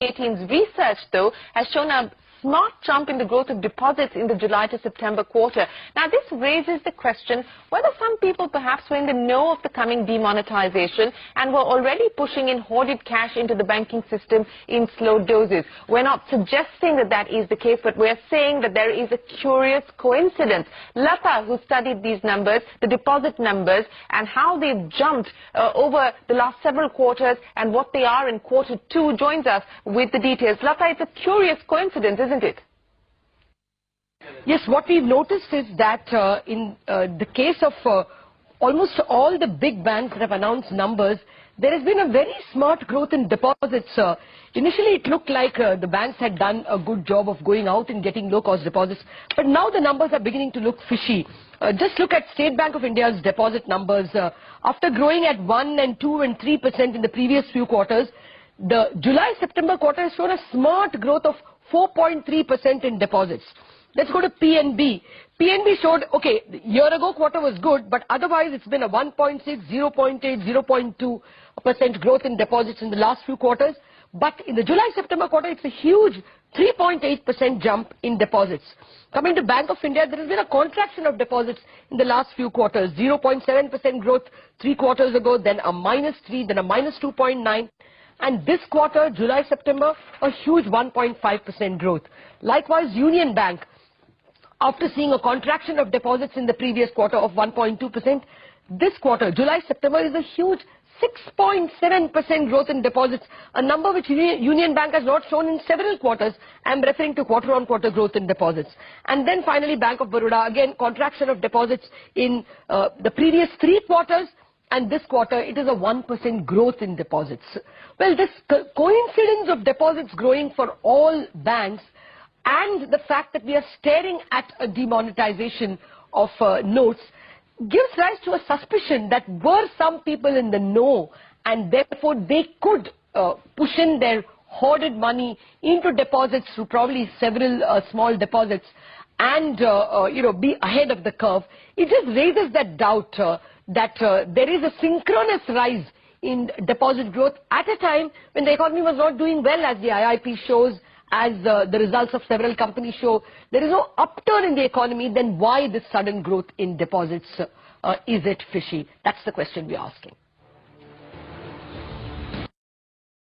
2018's research, though, has shown a smart jump in the growth of deposits in the July to September quarter. Now, this raises the question whether some people perhaps were in the know of the coming demonetization and were already pushing in hoarded cash into the banking system in slow doses. We're not suggesting that that is the case, but we're saying that there is a curious coincidence. Lata, who studied these numbers, the deposit numbers, and how they've jumped over the last several quarters and what they are in quarter two, joins us with the details. Lata, it's a curious coincidence, isn't it? Yes, what we've noticed is that in the case of almost all the big banks that have announced numbers, there has been a very smart growth in deposits. Initially, it looked like the banks had done a good job of going out and getting low-cost deposits, but now the numbers are beginning to look fishy. Just look at State Bank of India's deposit numbers. After growing at 1 and 2 and 3% in the previous few quarters, the July-September quarter has shown a smart growth of 4.3% in deposits. Let's go to PNB. PNB showed, okay, the year ago quarter was good, but otherwise it's been a 1.6, 0.8, 0.2% growth in deposits in the last few quarters. But in the July-September quarter, it's a huge 3.8% jump in deposits. Coming to Bank of India, there has been a contraction of deposits in the last few quarters. 0.7% growth 3 quarters ago, then a -3, then a -2.9. And this quarter, July-September, a huge 1.5% growth. Likewise, Union Bank, after seeing a contraction of deposits in the previous quarter of 1.2%, this quarter, July-September, is a huge 6.7% growth in deposits, a number which Union Bank has not shown in several quarters. I'm referring to quarter-on-quarter growth in deposits. And then finally, Bank of Baroda, again, contraction of deposits in the previous 3 quarters. And this quarter, it is a 1% growth in deposits. Well, this coincidence of deposits growing for all banks and the fact that we are staring at a demonetization of notes gives rise to a suspicion that were some people in the know and therefore they could push in their hoarded money into deposits through probably several small deposits and be ahead of the curve. It just raises that doubt that there is a synchronous rise in deposit growth at a time when the economy was not doing well, as the IIP shows, as the results of several companies show. There is no upturn in the economy. Then why this sudden growth in deposits? Is it fishy? That's the question we're asking.